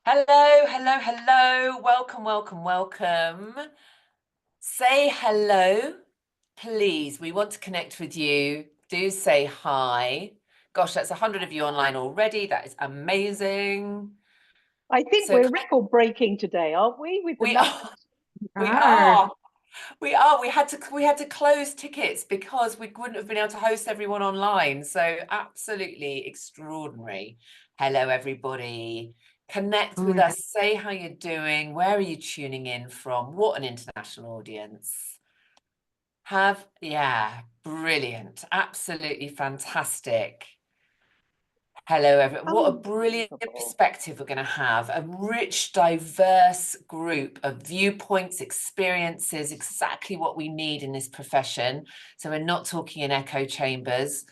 Hello, hello, hello. Welcome, welcome, welcome. Say hello, please. We want to connect with you. Do say hi. Gosh, that's 100 of you online already. That is amazing. I think So we're record breaking today, aren't we? With the we numbers. are, we are, we are. We had to close tickets because we wouldn't have been able to host everyone online. So absolutely extraordinary. Hello, everybody. Connect with us. Say how you're doing. Where are you tuning in from? What an international audience. Yeah, brilliant. Absolutely fantastic. Hello, everyone. What a brilliant Unbelievable. perspective we're going to have. A rich, diverse group of viewpoints, experiences, exactly what we need in this profession. So we're not talking in echo chambers,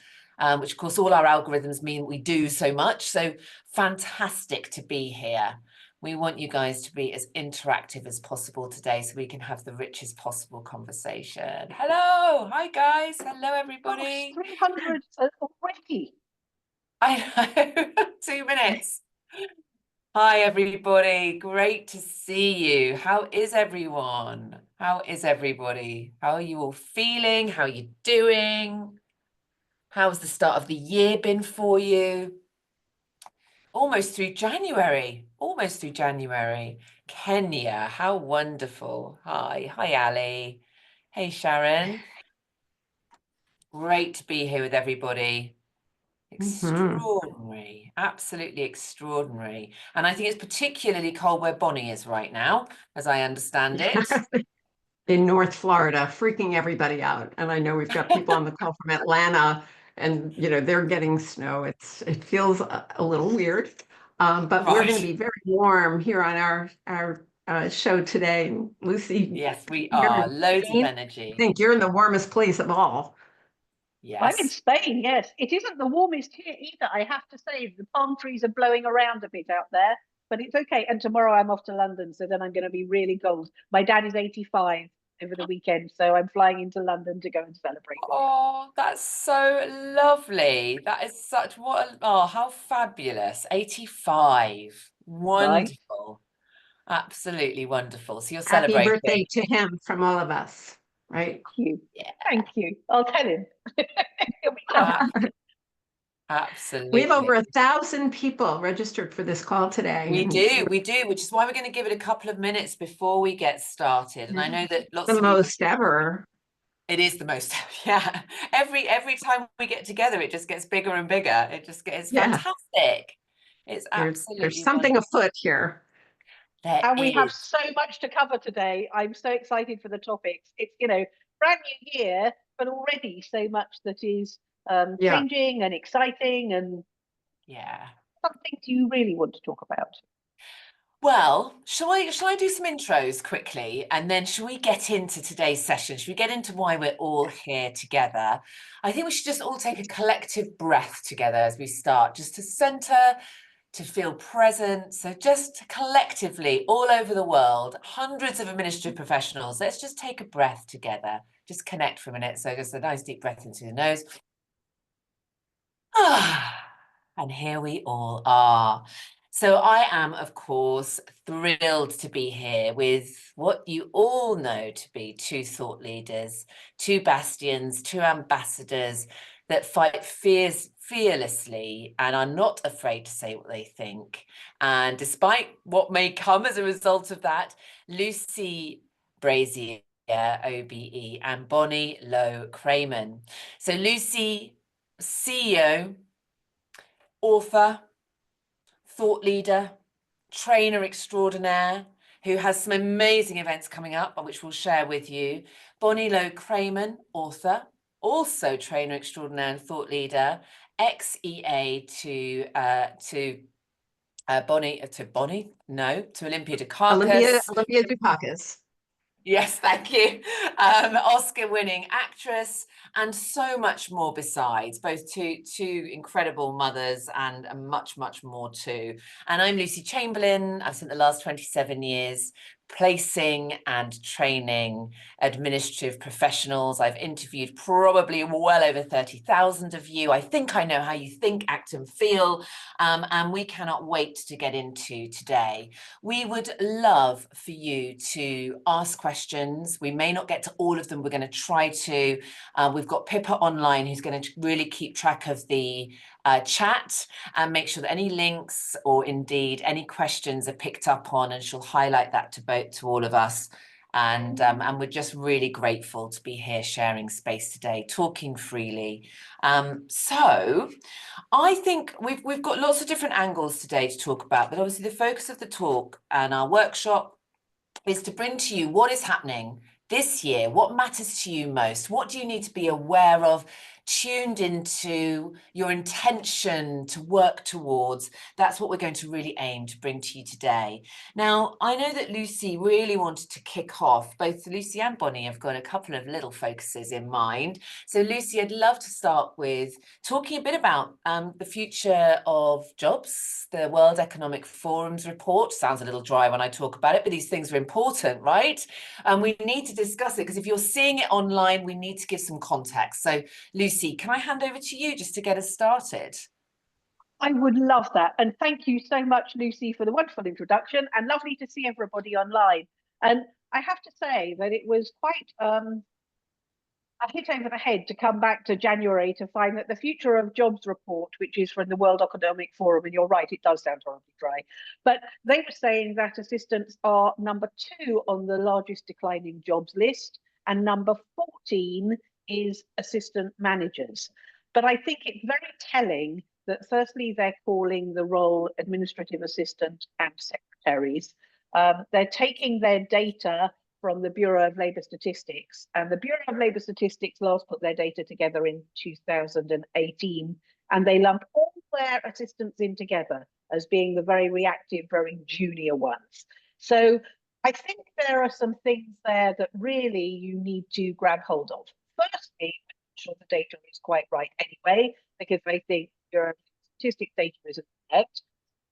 which of course all our algorithms mean we do so much. So fantastic to be here. We want you guys to be as interactive as possible today so we can have the richest possible conversation. Hello. Hi, guys. Hello, everybody. Gosh, 300 already. I know, 2 minutes. Hi, everybody. Great to see you. How is everyone? How is everybody? How are you all feeling? How are you doing? How's the start of the year been for you? Almost through January. Almost through January. Kenya, how wonderful. Hi. Hi, Ali. Hey, Sharon. Great to be here with everybody. Extraordinary, absolutely extraordinary. And I think it's particularly cold where Bonnie is right now, as I understand it. In North Florida, freaking everybody out. And I know we've got people on the call from Atlanta, and they're getting snow. It feels a little weird, but we're going to be very warm here on our show today. Lucy, Yes, we you're are. in Loads of Spain. energy. I think you're in the warmest place of all. I'm in Yes. Spain, yes. It isn't the warmest here either, I have to say. The palm trees are blowing around a bit out there, but it's okay. And tomorrow I'm off to London, so then I'm going to be really cold. My dad is 85 over the weekend, so I'm flying into London to go and celebrate with him. Oh, that's so lovely. That is oh, how fabulous. 85. Right? Wonderful. Absolutely wonderful. So you're Happy celebrating. birthday to him from all of us, right? Thank you. Yeah. Thank you. I'll tell him. He'll be chuffed. We have over Absolutely. 1,000 people registered for this call today. We and do, which is why we're going to give it a couple of minutes before we get started. And I know that lots the of you, most ever. it is the most, yeah. Every time we get together, it just gets bigger and bigger. It's Yeah, fantastic. It's there's absolutely something wonderful. afoot here. There And we have is. so much to cover today. I'm so excited for the topics. It's, brand new year, but already so much that is Yeah. changing and exciting. And Yeah. some things you really want to talk about. Well, shall I do some intros quickly, and then shall we get into today's session? Should we get into why we're all here together? I think we should just all take a collective breath together as we start, just to center, to feel present. So just collectively, all over the world, hundreds of administrative professionals, let's just take a breath together. Just connect for a minute. So just a nice deep breath into the nose. And here we all are. So I am, of course, thrilled to be here with what you all know to be two thought leaders, two bastions, two ambassadors that fight fearlessly and are not afraid to say what they think. And despite what may come as a result of that, Lucy Brazier, OBE, and Bonnie Low-Kramen. So Lucy, CEO, author, thought leader, trainer extraordinaire, who has some amazing events coming up, which we'll share with you. Bonnie Low-Kramen, author, also trainer extraordinaire and thought leader, ex-EA to Olympia Dukakis. Olympia Dukakis. Yes, thank you. Oscar-winning actress, and so much more besides, both two incredible mothers and much, much more too. And I'm Lucy Chamberlain. I've spent the last 27 years placing and training administrative professionals. I've interviewed probably well over 30,000 of you. I think I know how you think, act and feel, and we cannot wait to get into today. We would love for you to ask questions. We may not get to all of them. We're going to try to. We've got Pippa online who's going to really keep track of the chat and make sure that any links or indeed any questions are picked up on, and she'll highlight that to all of us. And we're just really grateful to be here sharing space today, talking freely. So I think we've got lots of different angles today to talk about, but obviously the focus of the talk and our workshop is to bring to you what is happening this year, what matters to you most, what do you need to be aware of, tuned into your intention to work towards. That's what we're going to really aim to bring to you today. Now, I know that Lucy really wanted to kick off. Both Lucy and Bonnie have got a couple of little focuses in mind. So Lucy, I'd love to start with talking a bit about the future of jobs. The World Economic Forum's report sounds a little dry when I talk about it, but these things are important, right? And we need to discuss it, because if you're seeing it online, we need to give some context. So Lucy, can I hand over to you just to get us started? I would love that. And thank you so much, Lucy, for the wonderful introduction, and lovely to see everybody online. And I have to say that it was quite a hit over the head to come back to January to find that the Future of Jobs report, which is from the World Economic Forum, and you're right, it does sound horribly dry, but they were saying that assistants are number 2 on the largest declining jobs list, and number 14 is assistant managers. But I think it's very telling that firstly, they're calling the role administrative assistant and secretaries. They're taking their data from the Bureau of Labour Statistics, and the Bureau of Labour Statistics last put their data together in 2018, and they lump all their assistants in together as being the very reactive, very junior ones. So I think there are some things there that really you need to grab hold of. Firstly, I'm sure the data is quite right anyway, because I think Bureau of Statistics data isn't correct.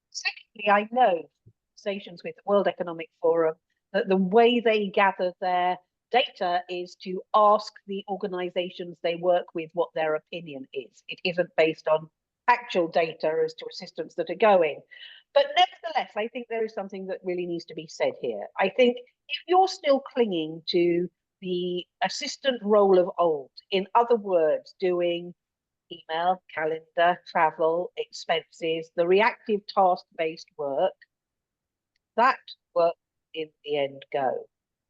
Secondly, I know from conversations with the World Economic Forum that the way they gather their data is to ask the organizations they work with what their opinion is. It isn't based on actual data as to assistants that are going. But nevertheless, I think there is something that really needs to be said here. I think if you're still clinging to the assistant role of old, in other words, doing email, calendar, travel, expenses, the reactive task-based work, that work in the end go.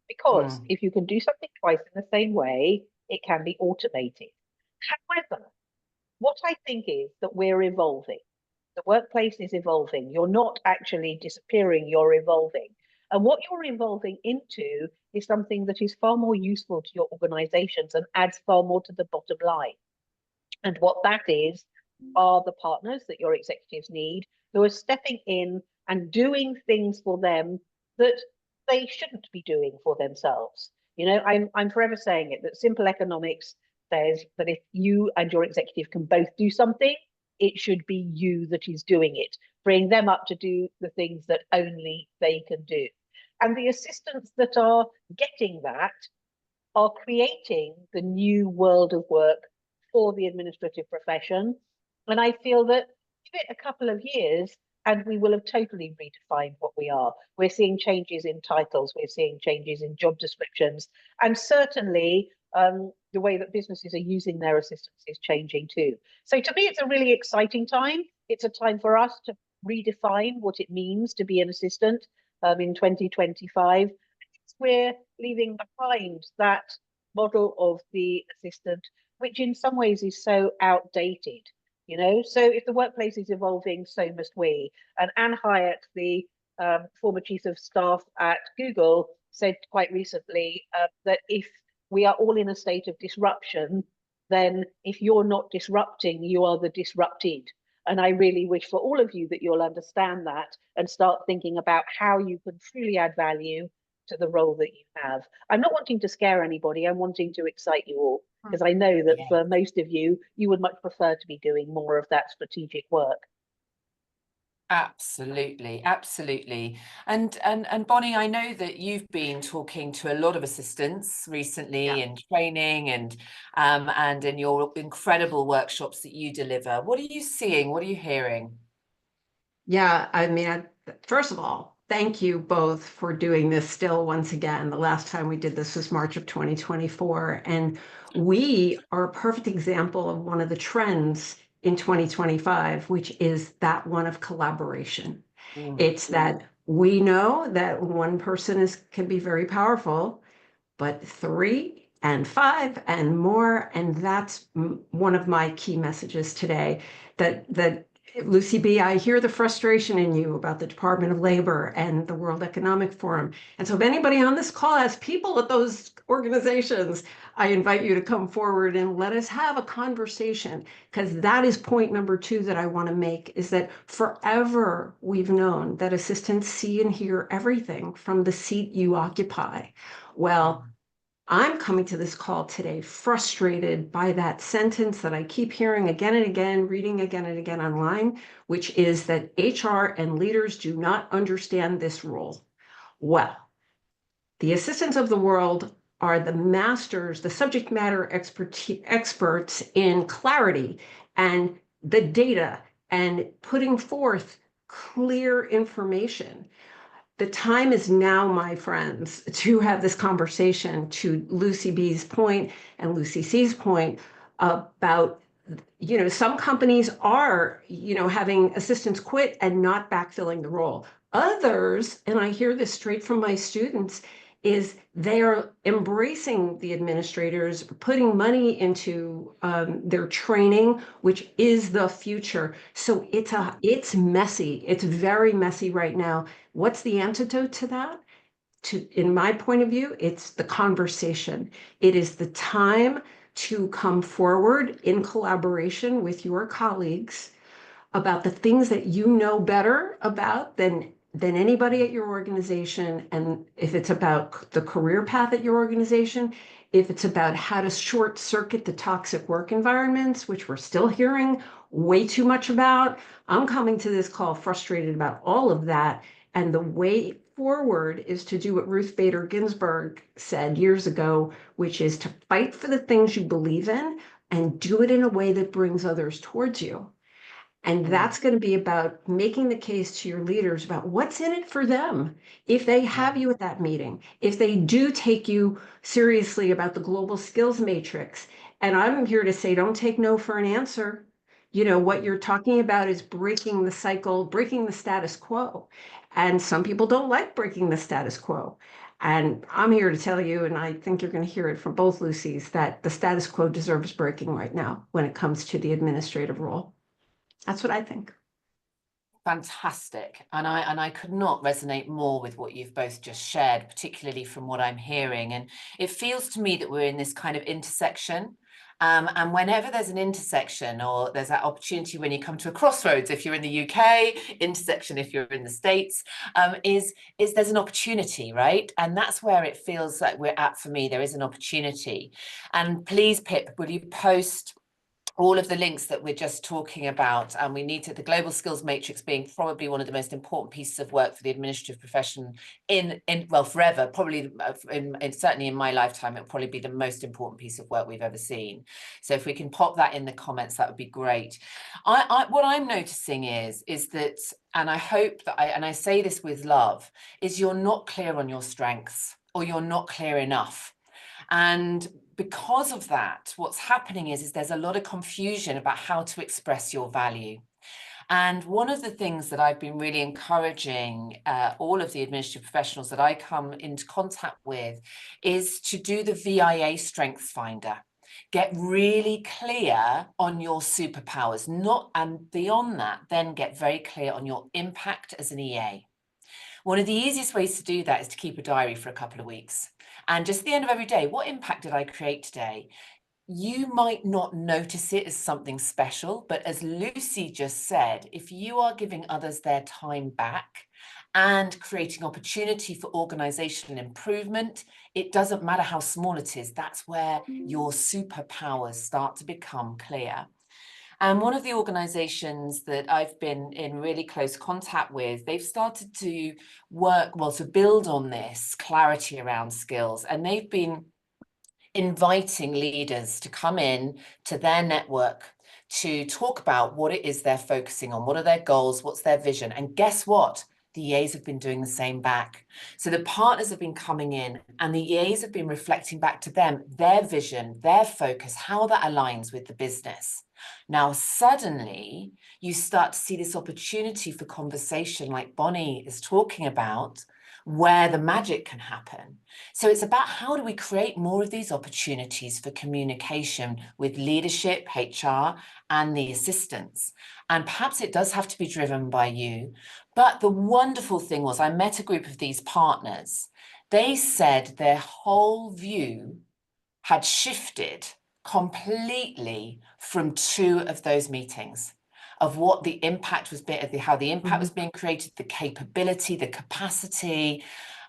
Because if you can do something twice in the same way, it can be automated. However, what I think is that we're evolving. The workplace is evolving. You're not actually disappearing, you're evolving. And what you're evolving into is something that is far more useful to your organizations and adds far more to the bottom line. And what that is are the partners that your executives need, who are stepping in and doing things for them that they shouldn't be doing for themselves. You know, I'm forever saying it, that simple economics says that if you and your executive can both do something, it should be you that is doing it, freeing them up to do the things that only they can do. And the assistants that are getting that are creating the new world of work for the administrative profession. And I feel that give it a couple of years and we will have totally redefined what we are. We're seeing changes in titles, we're seeing changes in job descriptions, and certainly the way that businesses are using their assistants is changing too. So to me, it's a really exciting time. It's a time for us to redefine what it means to be an assistant in 2025. We're leaving behind that model of the assistant, which in some ways is so outdated. You know, so if the workplace is evolving, so must we. And Anne Hyatt, the former chief of staff at Google, said quite recently that if we are all in a state of disruption, then if you're not disrupting, you are the disrupted. And I really wish for all of you that you'll understand that and start thinking about how you can truly add value to the role that you have. I'm not wanting to scare anybody, I'm wanting to excite you all, because I know that for most of you, you would much prefer to be doing more of that strategic work. Absolutely, absolutely. And Bonnie, I know that you've been talking to a lot of assistants recently in training and in your incredible workshops that you deliver. What are you seeing? What are you hearing? Yeah, I mean, first of all, thank you both for doing this still once again. The last time we did this was March of 2024, and we are a perfect example of one of the trends in 2025, which is that one of collaboration. It's that we know that one person can be very powerful, but three and five and more. And that's one of my key messages today, that Lucy B., I hear the frustration in you about the Department of Labor and the World Economic Forum. And so if anybody on this call has people at those organizations, I invite you to come forward and let us have a conversation, because that is point number two that I want to make, is that forever we've known that assistants see and hear everything from the seat you occupy. Well, I'm coming to this call today frustrated by that sentence that I keep hearing again and again, reading again and again online, which is that HR and leaders do not understand this role. Well, the assistants of the world are the masters, the subject matter experts in clarity and the data and putting forth clear information. The time is now, my friends, to have this conversation, to Lucy B's point and Lucy C's point about, some companies are, having assistants quit and not backfilling the role. Others, and I hear this straight from my students, is they are embracing the administrators, putting money into their training, which is the future. So it's messy. It's very messy right now. What's the antidote to that? In my point of view, it's the conversation. It is the time to come forward in collaboration with your colleagues about the things that you know better about than anybody at your organization. And if it's about the career path at your organization, if it's about how to short circuit the toxic work environments, which we're still hearing way too much about, I'm coming to this call frustrated about all of that. And the way forward is to do what Ruth Bader Ginsburg said years ago, which is to fight for the things you believe in and do it in a way that brings others towards you. And that's going to be about making the case to your leaders about what's in it for them. If they have you at that meeting, if they do take you seriously about the global skills matrix, and I'm here to say, don't take no for an answer. What you're talking about is breaking the cycle, breaking the status quo. And some people don't like breaking the status quo. And I'm here to tell you, and I think you're going to hear it from both Lucy's, that the status quo deserves breaking right now when it comes to the administrative role. That's what I think. Fantastic. And I could not resonate more with what you've both just shared, particularly from what I'm hearing. And it feels to me that we're in this kind of intersection. And whenever there's an intersection, or there's that opportunity when you come to a crossroads, if you're in the UK, intersection if you're in the States, is there's an opportunity, right? And that's where it feels like we're at. For me, there is an opportunity. And please, Pip, will you post all of the links that we're just talking about? And we need the global skills matrix being probably one of the most important pieces of work for the administrative profession well, forever, probably certainly in my lifetime, it'll probably be the most important piece of work we've ever seen. So if we can pop that in the comments, that would be great. What I'm noticing is that, and I hope that and I say this with love, is you're not clear on your strengths, or you're not clear enough. And because of that, what's happening is there's a lot of confusion about how to express your value. And one of the things that I've been really encouraging all of the administrative professionals that I come into contact with is to do the VIA Strengths Finder. Get really clear on your superpowers, and beyond that, then get very clear on your impact as an EA. One of the easiest ways to do that is to keep a diary for a couple of weeks. And just at the end of every day, what impact did I create today? You might not notice it as something special, but as Lucy just said, if you are giving others their time back and creating opportunity for organizational improvement, it doesn't matter how small it is. That's where your superpowers start to become clear. And one of the organizations that I've been in really close contact with, they've started to work, well, to build on this clarity around skills. And they've been inviting leaders to come in to their network to talk about what it is they're focusing on, what are their goals, what's their vision. And guess what? The EAs have been doing the same back. So the partners have been coming in and the EAs have been reflecting back to them their vision, their focus, how that aligns with the business. Now, suddenly you start to see this opportunity for conversation like Bonnie is talking about, where the magic can happen. So it's about how do we create more of these opportunities for communication with leadership, HR, and the assistants. And perhaps it does have to be driven by you. But the wonderful thing was I met a group of these partners. They said their whole view had shifted completely from 2 of those meetings, of what the impact was, how the impact was being created, the capability, the capacity.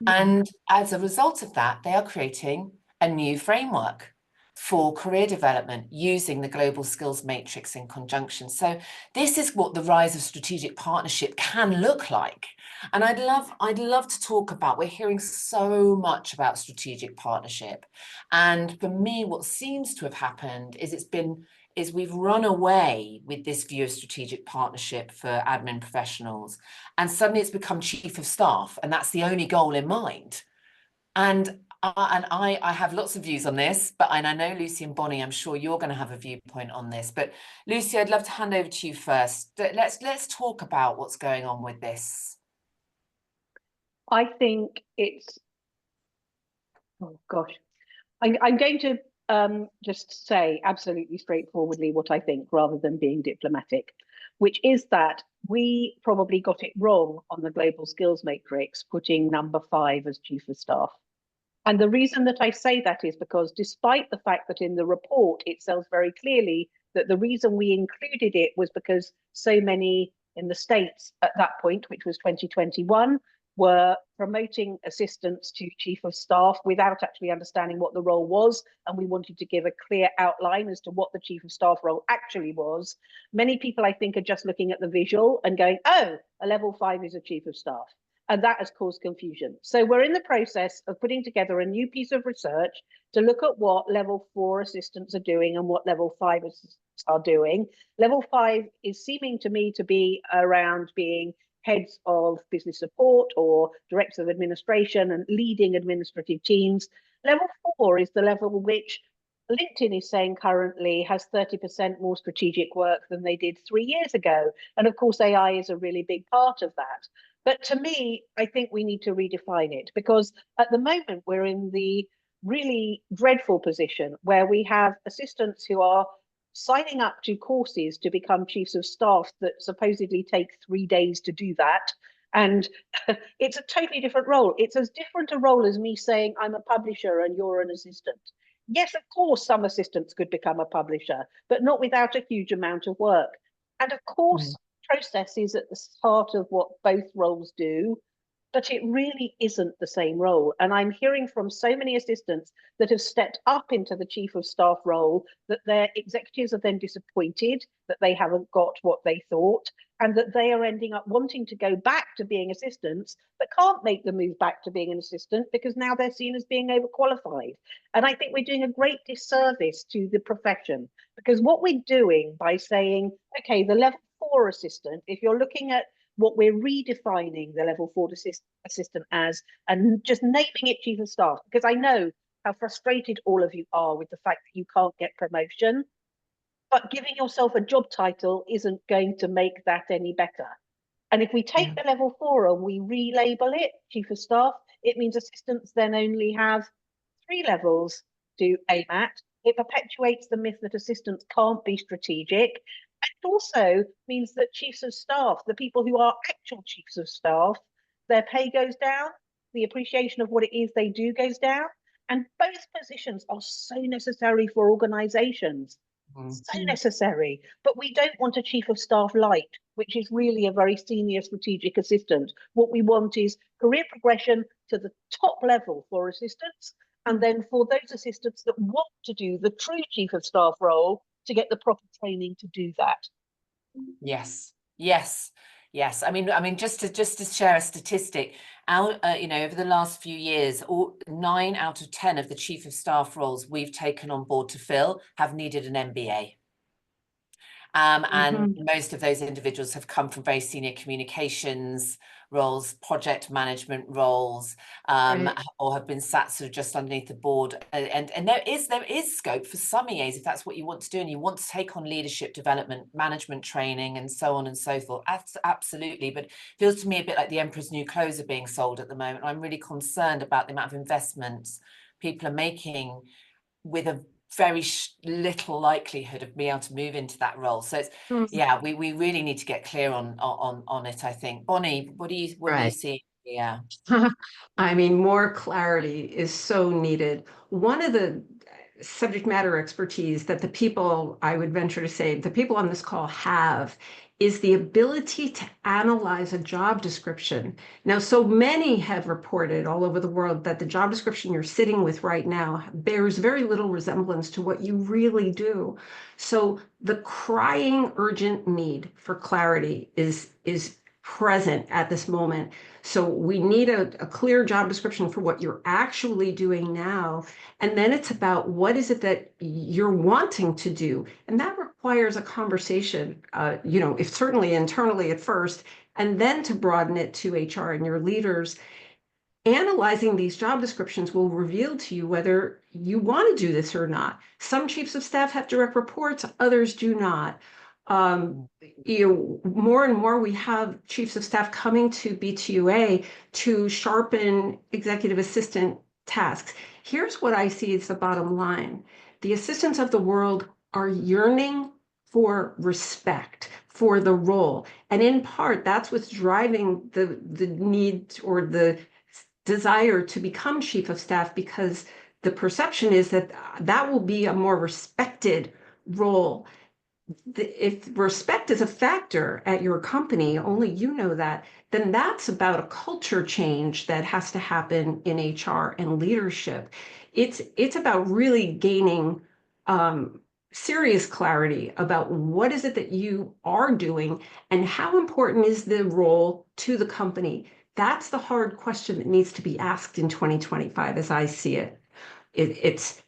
And as a result of that, they are creating a new framework for career development using the global skills matrix in conjunction. So this is what the rise of strategic partnership can look like. And I'd love to talk about, we're hearing so much about strategic partnership. And for me, what seems to have happened is we've run away with this view of strategic partnership for admin professionals. And suddenly it's become chief of staff, and that's the only goal in mind. And I have lots of views on this, and I know Lucy and Bonnie, I'm sure you're going to have a viewpoint on this. But Lucy, I'd love to hand over to you first. Let's talk about what's going on with this. I think it's, oh gosh, I'm going to just say absolutely straightforwardly what I think rather than being diplomatic, which is that we probably got it wrong on the global skills matrix, putting number 5 as chief of staff. And the reason that I say that is because despite the fact that in the report it says very clearly that the reason we included it was because so many in the States at that point, which was 2021, were promoting assistants to chief of staff without actually understanding what the role was. And we wanted to give a clear outline as to what the chief of staff role actually was. Many people, I think, are just looking at the visual and going, oh, a level 5 is a chief of staff. And that has caused confusion. So we're in the process of putting together a new piece of research to look at what level 4 assistants are doing and what level 5 assistants are doing. Level 5 is seeming to me to be around being heads of business support or directors of administration and leading administrative teams. Level 4 is the level which LinkedIn is saying currently has 30% more strategic work than they did 3 years ago. And of course, AI is a really big part of that. But to me, I think we need to redefine it, because at the moment we're in the really dreadful position where we have assistants who are signing up to courses to become chiefs of staff that supposedly take 3 days to do that. And it's a totally different role. It's as different a role as me saying I'm a publisher and you're an assistant. Yes, of course, some assistants could become a publisher, but not without a huge amount of work. And of course, process is at the heart of what both roles do, but it really isn't the same role. And I'm hearing from so many assistants that have stepped up into the chief of staff role that their executives are then disappointed that they haven't got what they thought, and that they are ending up wanting to go back to being assistants, but can't make the move back to being an assistant because now they're seen as being overqualified. And I think we're doing a great disservice to the profession, because what we're doing by saying, okay, the level 4 assistant, if you're looking at what we're redefining the level 4 assistant as, and just naming it chief of staff, because I know how frustrated all of you are with the fact that you can't get promotion, but giving yourself a job title isn't going to make that any better. And if we take the level 4 and we relabel it chief of staff, it means assistants then only have 3 levels to aim at. It perpetuates the myth that assistants can't be strategic. It also means that chiefs of staff, the people who are actual chiefs of staff, their pay goes down, the appreciation of what it is they do goes down. And both positions are so necessary for organizations, so necessary. But we don't want a chief of staff light, which is really a very senior strategic assistant. What we want is career progression to the top level for assistants. And then for those assistants that want to do the true chief of staff role, to get the proper training to do that. Yes, yes, yes. I mean, just to share a statistic, you know, over the last few years, 9 out of 10 of the chief of staff roles we've taken on board to fill have needed an MBA. And most of those individuals have come from very senior communications roles, project management roles, or have been sat sort of just underneath the board. And there is scope for some EAs if that's what you want to do, and you want to take on leadership development, management training, and so on and so forth. Absolutely, but it feels to me a bit like the emperor's new clothes are being sold at the moment. I'm really concerned about the amount of investments people are making with a very little likelihood of being able to move into that role. So it's yeah, we really need to get clear on it, I think. Bonnie, what do you see? Yeah. I mean, more clarity is so needed. One of the subject matter expertise that the people, I would venture to say, the people on this call have is the ability to analyze a job description. Now, so many have reported all over the world that the job description you're sitting with right now bears very little resemblance to what you really do. So the crying, urgent need for clarity is present at this moment. So we need a clear job description for what you're actually doing now. And then it's about what is it that you're wanting to do. And that requires a conversation, you know, if certainly internally at first, and then to broaden it to HR and your leaders. Analyzing these job descriptions will reveal to you whether you want to do this or not. Some chiefs of staff have direct reports, others do not. You know, more and more we have chiefs of staff coming to BTUA to sharpen executive assistant tasks. Here's what I see as the bottom line. The assistants of the world are yearning for respect for the role. And in part, that's what's driving the need or the desire to become chief of staff, because the perception is that that will be a more respected role. If respect is a factor at your company, only you know that, then that's about a culture change that has to happen in HR and leadership. It's about really gaining serious clarity about what is it that you are doing and how important is the role to the company. That's the hard question that needs to be asked in 2025, as I see it. It's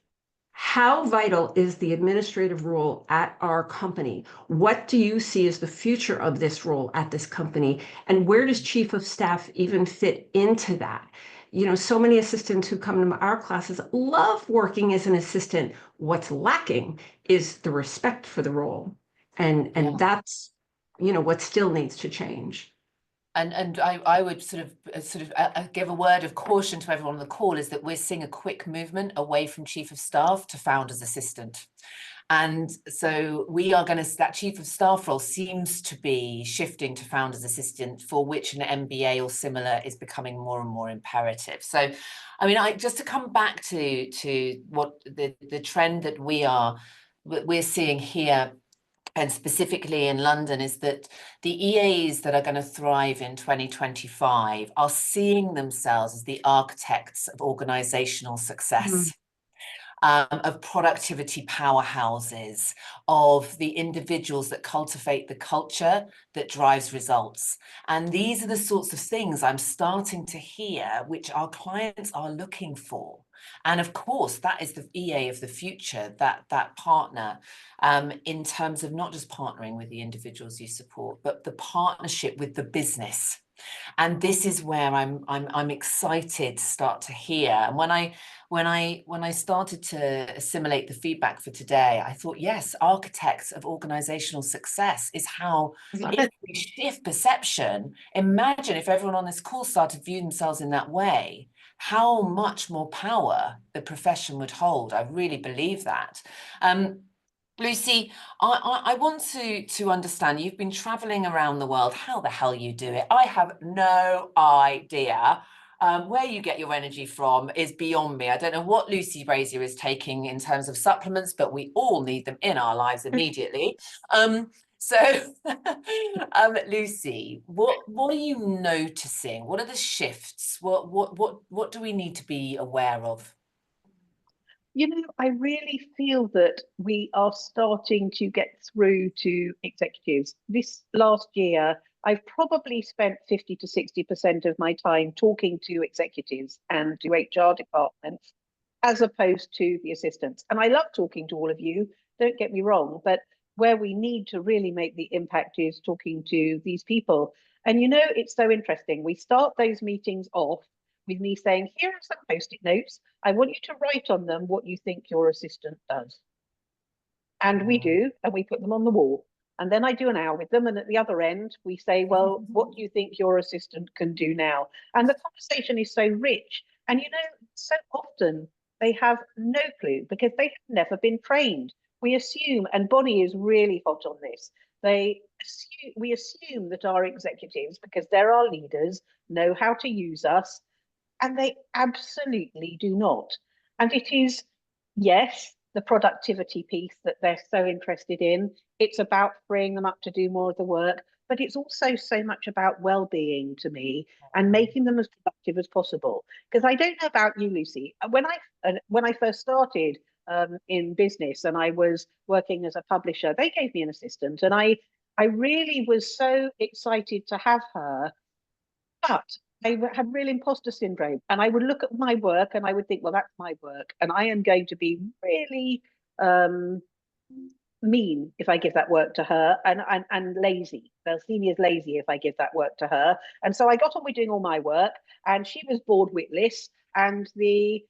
how vital is the administrative role at our company? What do you see as the future of this role at this company? And where does chief of staff even fit into that? You know, so many assistants who come to our classes love working as an assistant. What's lacking is the respect for the role. And that's, you know, what still needs to change. And I would sort of give a word of caution to everyone on the call, is that we're seeing a quick movement away from chief of staff to founder's assistant. And so we are going to, that chief of staff role seems to be shifting to founder's assistant, for which an MBA or similar is becoming more and more imperative. So, I mean, just to come back to what the trend that we're seeing here, and specifically in London, is that the EAs that are going to thrive in 2025 are seeing themselves as the architects of organizational success. Of productivity powerhouses, of the individuals that cultivate the culture that drives results. And these are the sorts of things I'm starting to hear, which our clients are looking for. And of course, that is the EA of the future, that partner, in terms of not just partnering with the individuals you support, but the partnership with the business. And this is where I'm excited to start to hear. And when I started to assimilate the feedback for today, I thought, yes, architects of organizational success is how, if we shift perception, imagine if everyone on this call started to view themselves in that way, how much more power the profession would hold. I really believe that. Lucy, I want to understand, you've been traveling around the world. How the hell you do it? I have no idea. Where you get your energy from is beyond me. I don't know what Lucy Brazier is taking in terms of supplements, but we all need them in our lives immediately. So, Lucy, what are you noticing? What are the shifts? What do we need to be aware of? I really feel that we are starting to get through to executives. This last year, I've probably spent 50 to 60% of my time talking to executives and to HR departments as opposed to the assistants. And I love talking to all of you, don't get me wrong, but where we need to really make the impact is talking to these people. And it's so interesting. We start those meetings off with me saying, here are some post-it notes. I want you to write on them what you think your assistant does. And we do, and we put them on the wall. And then I do an hour with them. And at the other end, we say, well, what do you think your assistant can do now? And the conversation is so rich. And so often they have no clue because they have never been trained. We assume, and Bonnie is really hot on this, we assume that our executives, because they're our leaders, know how to use us, and they absolutely do not. And it is, yes, the productivity piece that they're so interested in. It's about freeing them up to do more of the work, but it's also so much about well-being to me and making them as productive as possible. Because I don't know about you, Lucy. When I first started in business and I was working as a publisher, they gave me an assistant, and I really was so excited to have her, but I had real imposter syndrome, and I would look at my work and I would think, well, that's my work, and I am going to be really mean if I give that work to her, and lazy. They'll see me as lazy if I give that work to her. And so I got on with doing all my work, and she was bored witless. And the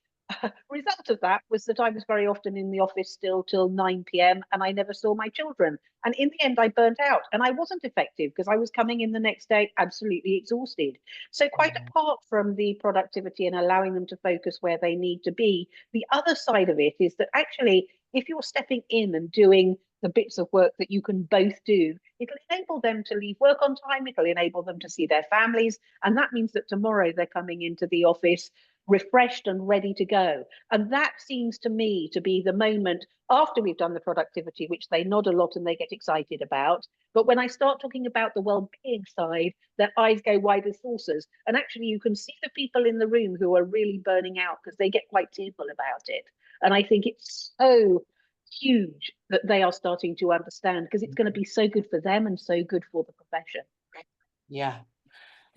result of that was that I was very often in the office still till 9 p.m. and I never saw my children. And in the end, I burnt out and I wasn't effective because I was coming in the next day absolutely exhausted. So quite apart from the productivity and allowing them to focus where they need to be, the other side of it is that actually, if you're stepping in and doing the bits of work that you can both do, it'll enable them to leave work on time, it'll enable them to see their families, and that means that tomorrow they're coming into the office refreshed and ready to go. And that seems to me to be the moment after we've done the productivity, which they nod a lot and they get excited about. But when I start talking about the well-being side, their eyes go wide as saucers. And actually you can see the people in the room who are really burning out because they get quite tearful about it. And I think it's so huge that they are starting to understand, because it's going to be so good for them and so good for the profession. Yeah.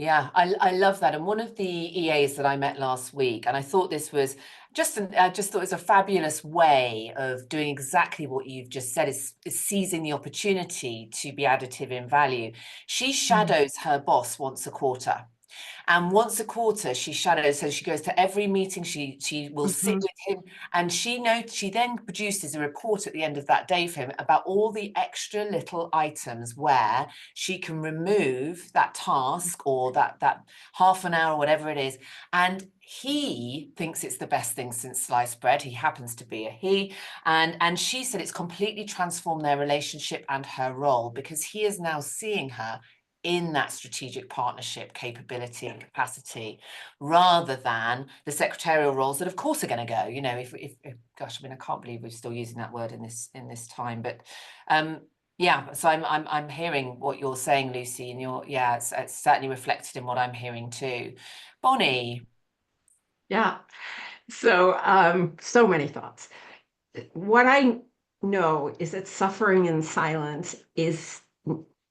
Yeah, I love that. And one of the EAs that I met last week, and I thought this was I just thought it was a fabulous way of doing exactly what you've just said, is seizing the opportunity to be additive in value. She shadows her boss once a quarter. And once a quarter, she shadows, so she goes to every meeting, she will sit with him, and she then produces a report at the end of that day for him about all the extra little items where she can remove that task or that half an hour, whatever it is. And he thinks it's the best thing since sliced bread. He happens to be a he. And she said it's completely transformed their relationship and her role, because he is now seeing her in that strategic partnership capability and capacity, rather than the secretarial roles that of course are going to go, if gosh, I mean, I can't believe we're still using that word in this time, but yeah, so I'm hearing what you're saying, Lucy, and it's certainly reflected in what I'm hearing too. Bonnie. Yeah, so many thoughts. What I know is that suffering in silence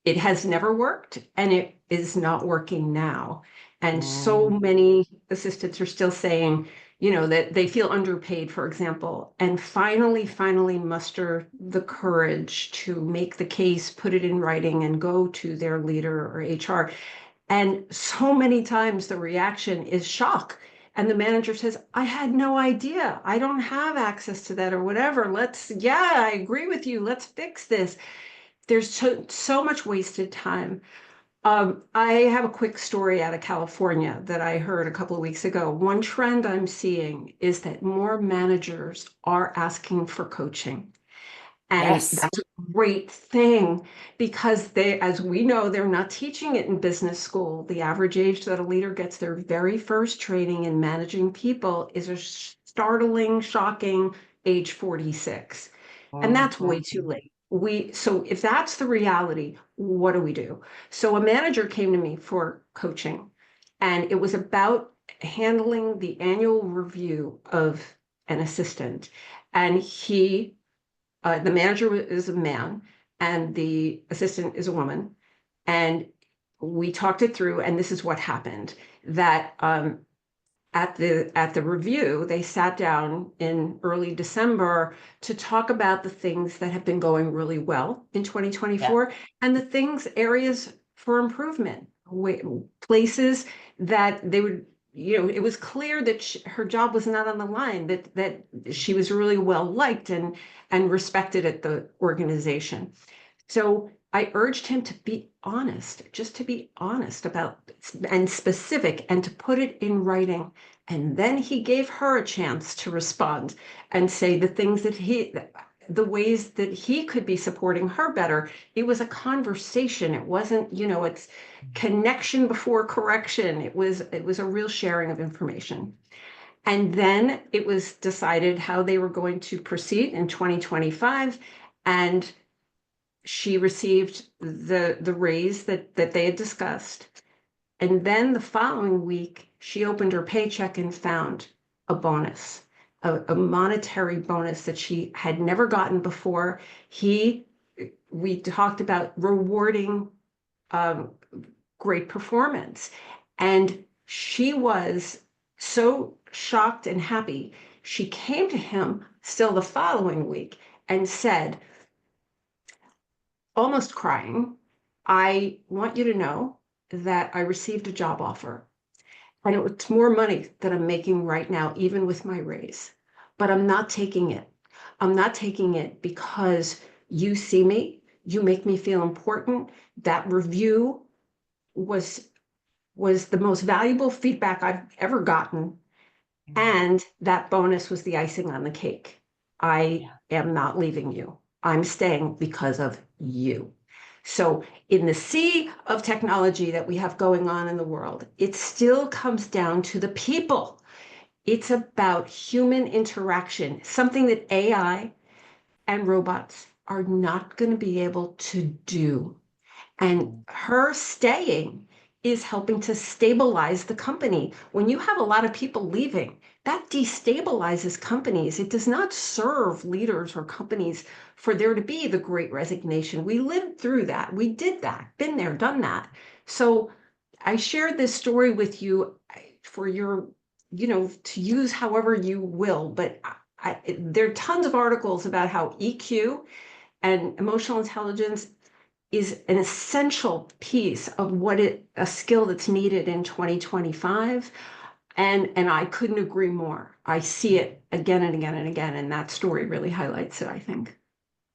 it has never worked, and it is not working now. And so many assistants are still saying, that they feel underpaid, for example, and finally muster the courage to make the case, put it in writing, and go to their leader or HR. And so many times the reaction is shock. And the manager says, I had no idea. I don't have access to that or whatever. I agree with you. Let's fix this. There's so much wasted time. I have a quick story out of California that I heard a couple of weeks ago. One trend I'm seeing is that more managers are asking for coaching. And Yes. that's a great thing, because as we know, they're not teaching it in business school. The average age that a leader gets their very first training in managing people is a startling, shocking age 46. And that's way too late. So if that's the reality, what do we do? So a manager came to me for coaching, and it was about handling the annual review of an assistant. And the manager is a man and the assistant is a woman. And we talked it through, and this is what happened. That at the review, they sat down in early December to talk about the things that have been going really well in 2024 and the areas for improvement, places that they would, it was clear that her job was not on the line, that she was really well liked and respected at the organization. So I urged him to be honest, just to be honest about and specific and to put it in writing. And then he gave her a chance to respond and say the ways that he could be supporting her better. It was a conversation. It wasn't, it's connection before correction. It was a real sharing of information. And then it was decided how they were going to proceed in 2025. And she received the raise that they had discussed. And then the following week, she opened her paycheck and found a bonus, a monetary bonus that she had never gotten before. We talked about rewarding great performance. And she was so shocked and happy. She came to him still the following week and said, almost crying, I want you to know that I received a job offer. And it's more money that I'm making right now, even with my raise. But I'm not taking it. I'm not taking it because you see me, you make me feel important. That review was the most valuable feedback I've ever gotten. And that bonus was the icing on the cake. I am not leaving you. I'm staying because of you. So in the sea of technology that we have going on in the world, it still comes down to the people. It's about human interaction, something that AI and robots are not going to be able to do. And her staying is helping to stabilize the company. When you have a lot of people leaving, that destabilizes companies. It does not serve leaders or companies for there to be the great resignation. We lived through that. We did that, been there, done that. So I shared this story with you for your, to use however you will, but there are tons of articles about how EQ and emotional intelligence is an essential piece of a skill that's needed in 2025. And I couldn't agree more. I see it again and again and again. And that story really highlights it, I think.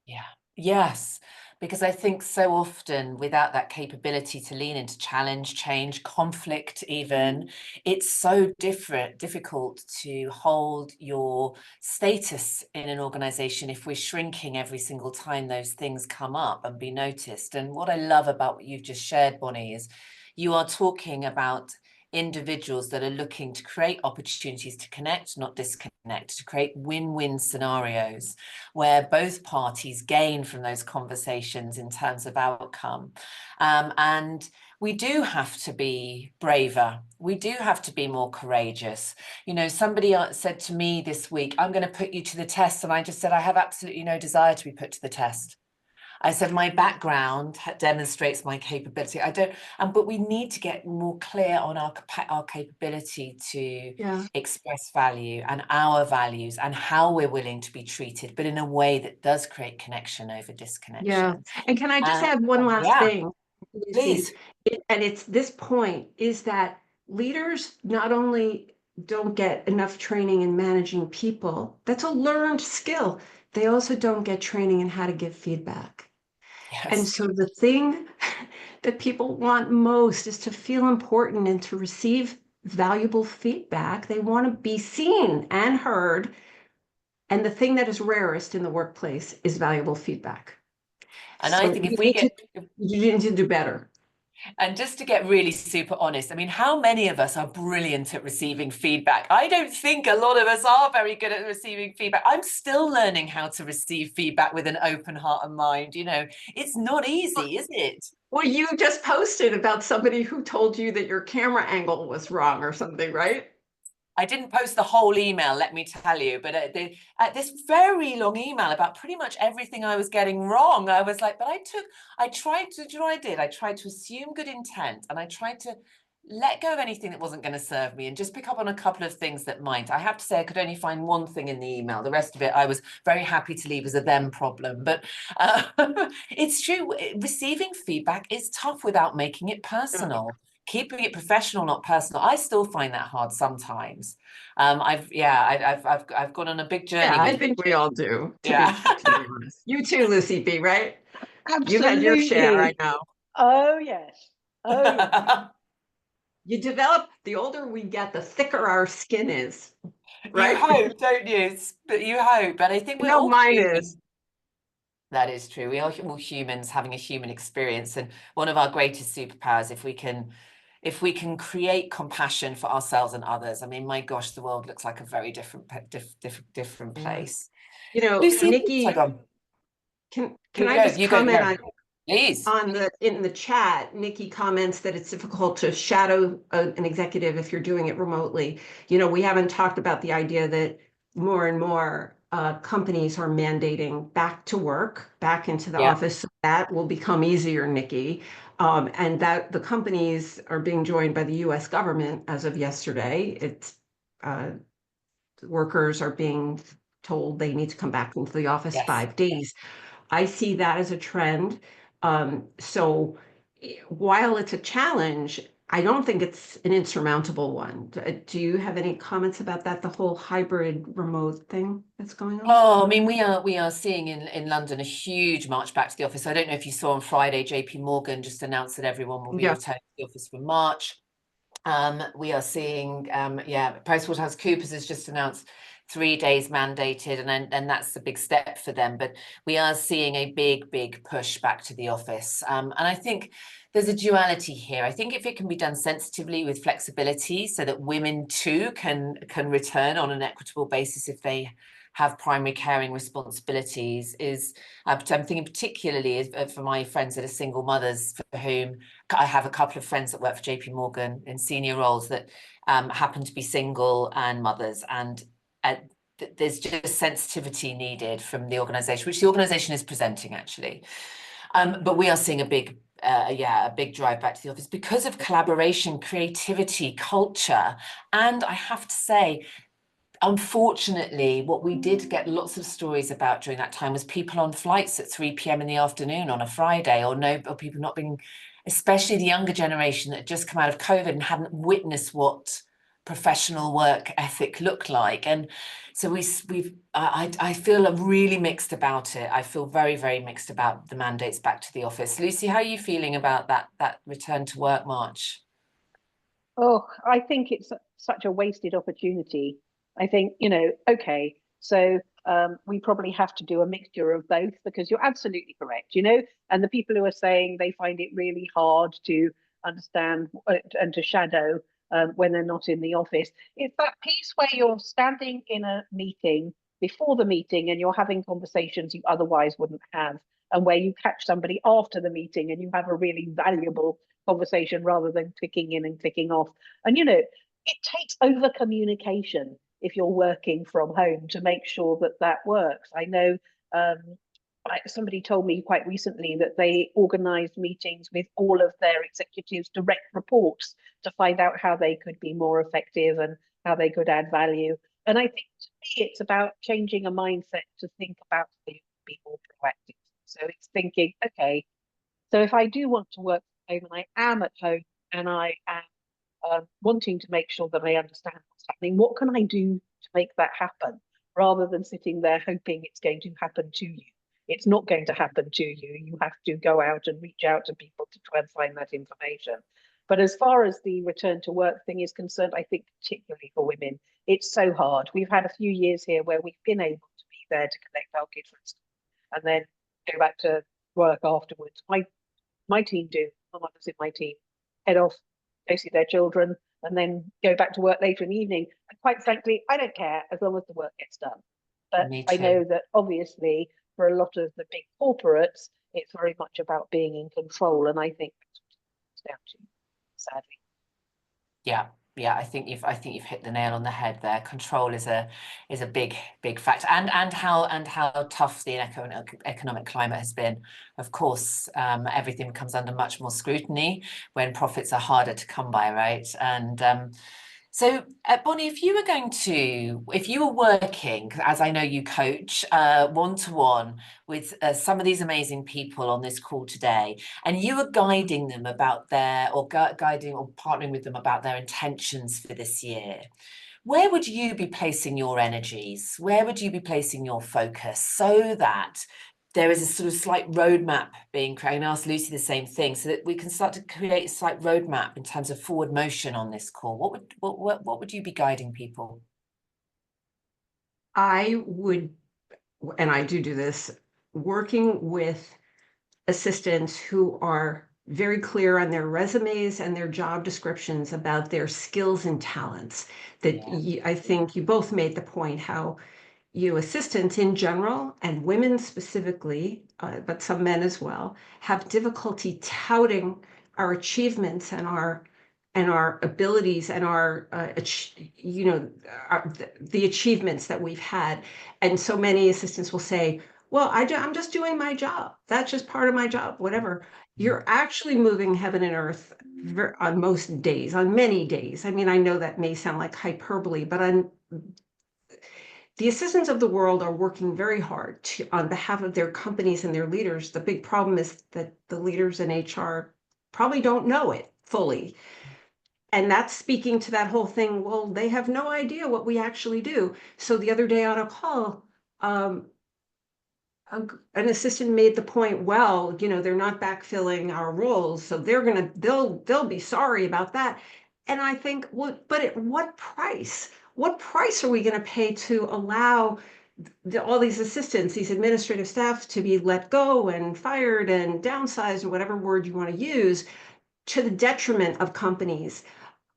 Yeah. Yes. Because I think so often without that capability to lean into challenge, change, conflict even, it's so difficult to hold your status in an organization if we're shrinking every single time those things come up and be noticed. And what I love about what you've just shared, Bonnie, is you are talking about individuals that are looking to create opportunities to connect, not disconnect, to create win-win scenarios where both parties gain from those conversations in terms of outcome. And we do have to be braver. We do have to be more courageous. Somebody said to me this week, I'm going to put you to the test. And I just said, I have absolutely no desire to be put to the test. I said, my background demonstrates my capability. but we need to get more clear on our capability to express value and our values and how we're willing to be treated, but in a way that does create connection over disconnection. Yeah. And can I just add one last thing? Please. And it's this point is that leaders not only don't get enough training in managing people, that's a learned skill. They also don't get training in how to give feedback. Yes. And so the thing that people want most is to feel important and to receive valuable feedback. They want to be seen and heard. And the thing that is rarest in the workplace is valuable feedback. And so I think you need to do better. And just to get really super honest, I mean, how many of us are brilliant at receiving feedback? I don't think a lot of us are very good at receiving feedback. I'm still learning how to receive feedback with an open heart and mind. It's not easy, is it? Well, you just posted about somebody who told you that your camera angle was wrong or something, right? I didn't post the whole email, let me tell you, but this very long email about pretty much everything I was getting wrong. I was like, but I tried to, do you know what I did? I tried to assume good intent, and I tried to let go of anything that wasn't going to serve me and just pick up on a couple of things that might. I have to say I could only find one thing in the email. The rest of it I was very happy to leave as a them problem. But it's true, receiving feedback is tough without making it personal. Keeping it professional, not personal. I still find that hard sometimes. I've gone on a big journey. Yeah, I think we all do, to be honest. You too, Lucy B, right? Absolutely. You've had your share, I know. Oh yes. Oh yes. You develop, the older we get, the thicker our skin is, right? You hope, don't you? But you hope. But I think we're all mine human. is. That is true. We are all humans having a human experience, and one of our greatest superpowers, if we can create compassion for ourselves and others. I mean, my gosh, the world looks like a very different place. You know, Lucy, Nikki, can I just comment please? In the chat, Nikki comments that it's difficult to shadow an executive if you're doing it remotely. You know, we haven't talked about the idea that more and more companies are mandating back to work, back into the office. So that will become easier, Nikki. And that the companies are being joined by the US government as of yesterday. It's workers are being told they need to come back into the office 5 days. I see that as a trend. So while it's a challenge, I don't think it's an insurmountable one. Do you have any comments about that, the whole hybrid remote thing that's going on? Oh, I mean, we are seeing in London a huge march back to the office. I don't know if you saw on Friday, JP Morgan just announced that everyone will be returning to the office for March. We are seeing, PricewaterhouseCoopers has just announced 3 days mandated, and that's a big step for them. But we are seeing a big push back to the office. And I think there's a duality here. I think if it can be done sensitively with flexibility so that women too can return on an equitable basis if they have primary caring responsibilities, I'm thinking particularly for my friends that are single mothers, for whom I have a couple of friends that work for JP Morgan in senior roles that happen to be single and mothers, and there's just sensitivity needed from the organization, which the organization is presenting actually. But we are seeing a big drive back to the office because of collaboration, creativity, culture, and I have to say, unfortunately, what we did get lots of stories about during that time was people on flights at 3 p.m. in the afternoon on a Friday, or people not being, especially the younger generation that had just come out of COVID and hadn't witnessed what professional work ethic looked like. And so I feel really mixed about it. I feel very mixed about the mandates back to the office. Lucy, how are you feeling about that return to work march? Oh, I think it's such a wasted opportunity. I think, okay, so we probably have to do a mixture of both, because you're absolutely correct, and the people who are saying they find it really hard to understand and to shadow when they're not in the office. It's that piece where you're standing in a meeting before the meeting and you're having conversations you otherwise wouldn't have, and where you catch somebody after the meeting and you have a really valuable conversation rather than clicking in and clicking off. And it takes over communication if you're working from home to make sure that works. I know somebody told me quite recently that they organized meetings with all of their executives' direct reports to find out how they could be more effective and how they could add value. And I think to me, it's about changing a mindset to think about things, be more proactive. So it's thinking, okay, so if I do want to work from home and I am at home and I am wanting to make sure that I understand what's happening, what can I do to make that happen, rather than sitting there hoping it's going to happen to you? It's not going to happen to you. You have to go out and reach out to people to try and find that information. But as far as the return to work thing is concerned, I think particularly for women, it's so hard. We've had a few years here where we've been able to be there to collect our kids from school and then go back to work afterwards. My team do. My mother's in my team. Head off, go see their children, and then go back to work later in the evening. And quite frankly, I don't care as long as the work gets done. But I know that obviously for a lot of the big corporates, it's very much about being in control. And I think that's what it's down to, sadly. Yeah, Yeah, I think you've hit the nail on the head there. Control is a big factor, and how tough the economic climate has been. Of course, everything comes under much more scrutiny when profits are harder to come by, right? And so, Bonnie, if you were working, as I know you coach, one-to-one with some of these amazing people on this call today, and you were guiding them about guiding or partnering with them about their intentions for this year, where would you be placing your energies? Where would you be placing your focus so that there is a sort of slight roadmap being created? And ask Lucy the same thing, so that we can start to create a slight roadmap in terms of forward motion on this call. What would you be guiding people? I would, and I do this, working with assistants who are very clear on their resumes and their job descriptions about their skills and talents. That I think you both made the point how assistants in general, and women specifically, but some men as well, have difficulty touting our achievements and our abilities and our the achievements that we've had. And so many assistants will say, well, I'm just doing my job. That's just part of my job, whatever. You're actually moving heaven and earth on most days, on many days. I mean, I know that may sound like hyperbole, but the assistants of the world are working very hard on behalf of their companies and their leaders. The big problem is that the leaders in HR probably don't know it fully. And that's speaking to that whole thing. Well, they have no idea what we actually do. So the other day on a call, an assistant made the point, well, they're not backfilling our roles, so they'll be sorry about that. And I think, well, but at what price? What price are we going to pay to allow all these assistants, these administrative staff, to be let go and fired and downsized, or whatever word you want to use, to the detriment of companies?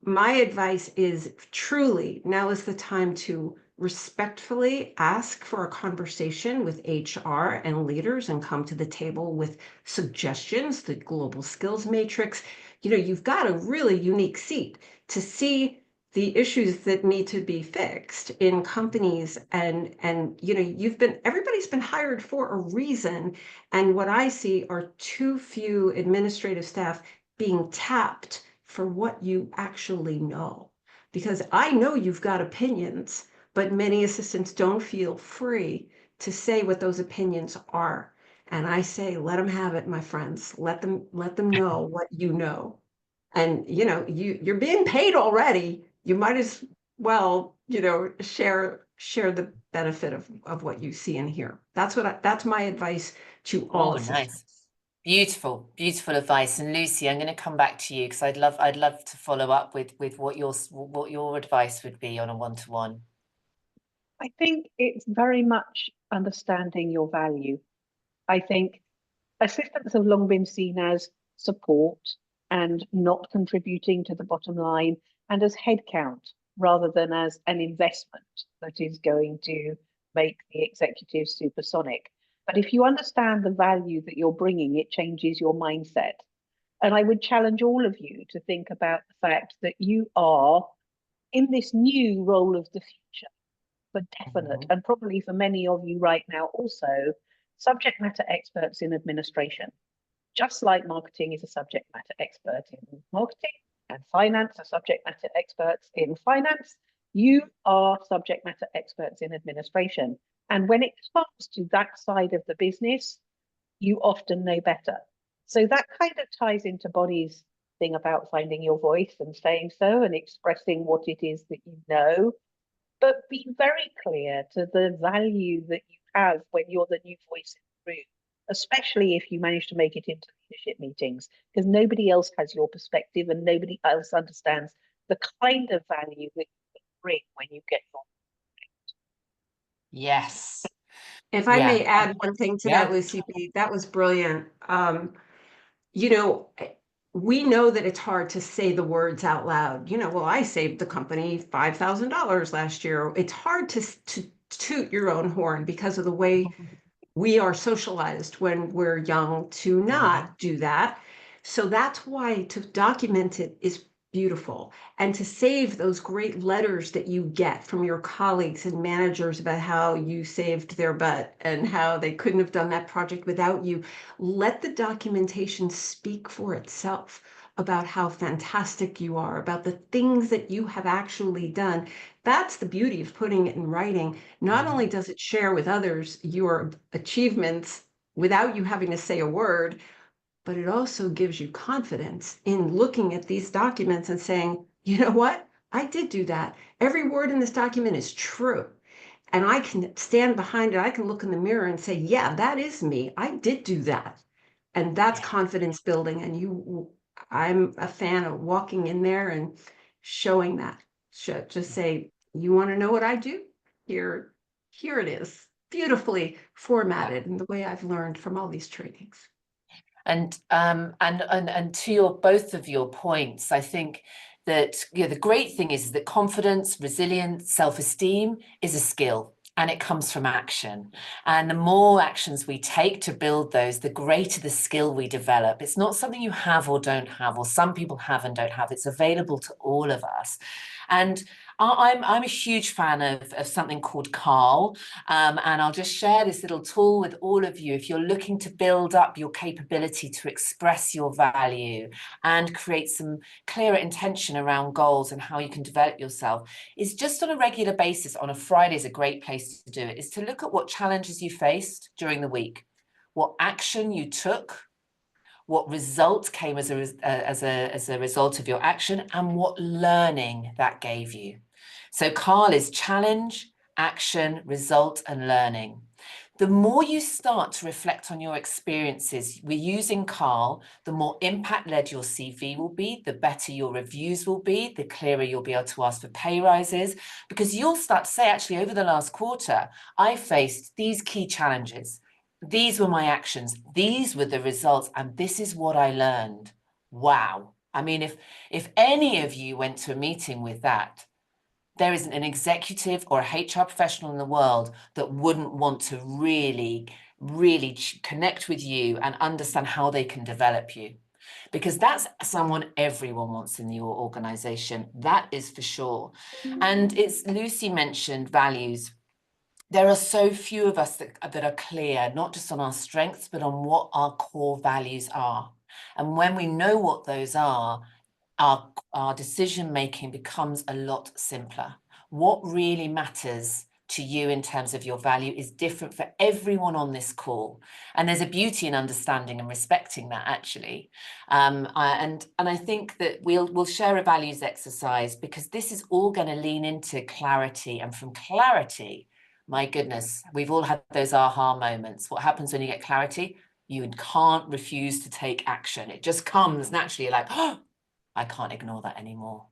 My advice is, truly, now is the time to respectfully ask for a conversation with HR and leaders and come to the table with suggestions, the global skills matrix. You've got a really unique seat to see the issues that need to be fixed in companies, and everybody's been hired for a reason. And what I see are too few administrative staff being tapped for what you actually know. Because I know you've got opinions, but many assistants don't feel free to say what those opinions are. And I say, let them have it, my friends. Let them know what you know. And you're being paid already. You might as well, share the benefit of what you see and hear. That's my advice to all assistants. Nice. Beautiful advice. And Lucy, I'm going to come back to you, because I'd love to follow up with what your advice would be on a one-to-one. I think it's very much understanding your value. I think assistants have long been seen as support and not contributing to the bottom line, and as headcount rather than as an investment that is going to make the executive supersonic. But if you understand the value that you're bringing, it changes your mindset. And I would challenge all of you to think about the fact that you are in this new role of the future, for definite, and probably for many of you right now also, subject matter experts in administration. Just like marketing is a subject matter expert in marketing, and finance are subject matter experts in finance, you are subject matter experts in administration. And when it comes to that side of the business, you often know better. So that kind of ties into Bonnie's thing about finding your voice and saying so and expressing what it is that you know, but be very clear to the value that you have when you're the new voice in the room, especially if you manage to make it into leadership meetings, because nobody else has your perspective and nobody else understands the kind of value that you bring when you get your. Yes. If I may add one thing to that, Lucy B, that was brilliant. We know that it's hard to say the words out loud. Well, I saved the company $5,000 last year. It's hard to toot your own horn because of the way we are socialized when we're young to not do that. So that's why to document it is beautiful. And to save those great letters that you get from your colleagues and managers about how you saved their butt and how they couldn't have done that project without you, let the documentation speak for itself about how fantastic you are, about the things that you have actually done. That's the beauty of putting it in writing. Not only does it share with others your achievements without you having to say a word, but it also gives you confidence in looking at these documents and saying, you know what? I did do that. Every word in this document is true. And I can stand behind it. I can look in the mirror and say, yeah, that is me. I did do that. And that's confidence building. And I'm a fan of walking in there and showing that. Just say, you want to know what I do? Here it is, beautifully formatted in the way I've learned from all these trainings. And to your both of your points, I think that the great thing is that confidence, resilience, self-esteem is a skill, and it comes from action. And the more actions we take to build those, the greater the skill we develop. It's not something you have or don't have, or some people have and don't have. It's available to all of us. And I'm a huge fan of something called Carl, and I'll just share this little tool with all of you. If you're looking to build up your capability to express your value and create some clearer intention around goals and how you can develop yourself, is just on a regular basis. On a Friday is a great place to do it, is to look at what challenges you faced during the week, what action you took, what result came as a result of your action, and what learning that gave you. So Carl is challenge, action, result, and learning. The more you start to reflect on your experiences, we're using Carl, the more impact-led your CV will be, the better your reviews will be, the clearer you'll be able to ask for pay rises, because you'll start to say, actually, over the last quarter, I faced these key challenges. These were my actions. These were the results. And this is what I learned. Wow. I mean, if any of you went to a meeting with that, there isn't an executive or a HR professional in the world that wouldn't want to really, really connect with you and understand how they can develop you. Because that's someone everyone wants in your organization. That is for sure. And it's Lucy mentioned values. There are so few of us that are clear, not just on our strengths, but on what our core values are. And when we know what those are, our decision-making becomes a lot simpler. What really matters to you in terms of your value is different for everyone on this call. And there's a beauty in understanding and respecting that, actually. And I think that we'll share a values exercise, because this is all going to lean into clarity. And from clarity, my goodness, we've all had those aha moments. What happens when you get clarity? You can't refuse to take action. It just comes naturally, like, oh, I can't ignore that anymore.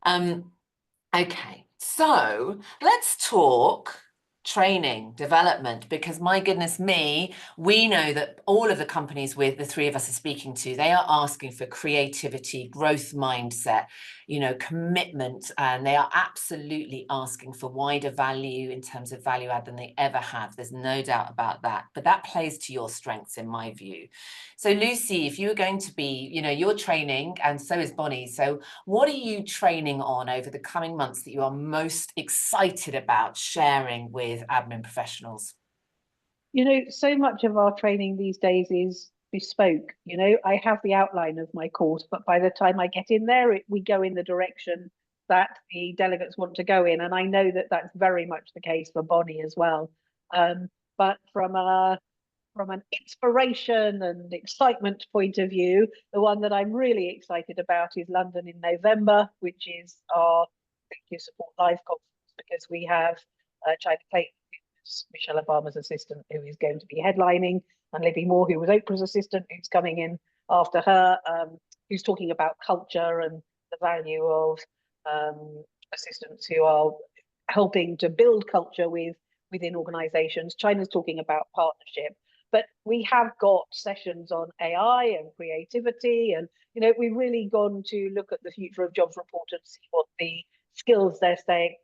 Okay, so let's talk training, development, because my goodness me, we know that all of the companies with the three of us are speaking to, they are asking for creativity, growth mindset, commitment, and they are absolutely asking for wider value in terms of value add than they ever have. There's no doubt about that, but that plays to your strengths in my view. So Lucy, if you were going to be, you're training, and so is Bonnie. So what are you training on over the coming months that you are most excited about sharing with admin professionals? So much of our training these days is bespoke. I have the outline of my course, but by the time I get in there, we go in the direction that the delegates want to go in. And I know that that's very much the case for Bonnie as well. But from an inspiration and excitement point of view, the one that I'm really excited about is London in November, which is our Executive Support Live conference, because we have China Clayton, who's Michelle Obama's assistant, who is going to be headlining, and Libby Moore, who was Oprah's assistant, who's coming in after her, who's talking about culture and the value of assistants who are helping to build culture within organizations. China's talking about partnership. But we have got sessions on AI and creativity, and we've really gone to look at the future of jobs report and see what the skills they're saying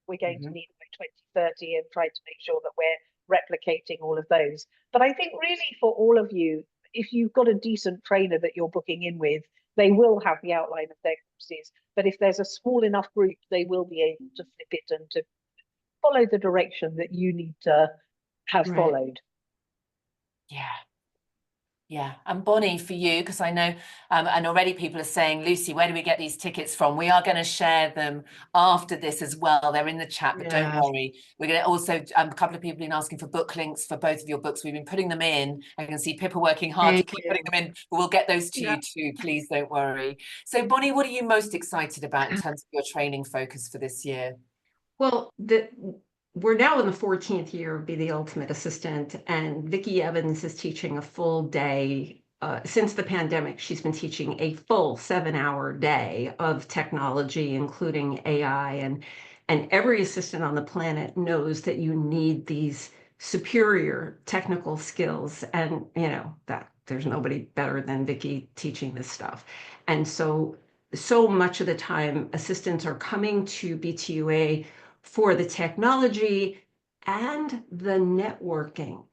we're going to need by 2030, and try to make sure that we're replicating all of those. But I think really for all of you, if you've got a decent trainer that you're booking in with, they will have the outline of their courses. But if there's a small enough group, they will be able to flip it and to follow the direction that you need to have followed. Yeah. Yeah, and Bonnie, for you, because I know, and already people are saying, Lucy, where do we get these tickets from? We are going to share them after this as well. They're in the chat, but don't worry. We're going to also, a couple of people have been asking for book links for both of your books. We've been putting them in. I can see Pippa working hard to keep putting them in, but we'll get those to you too. Please don't worry. So Bonnie, what are you most excited about in terms of your training focus for this year? Well, we're now in the 14th year of Be the Ultimate Assistant, and Vicki Evans is teaching a full day. Since the pandemic, she's been teaching a full 7-hour day of technology, including AI, and every assistant on the planet knows that you need these superior technical skills, and that there's nobody better than Vicki teaching this stuff. And so much of the time, assistants are coming to BTUA for the technology and the networking.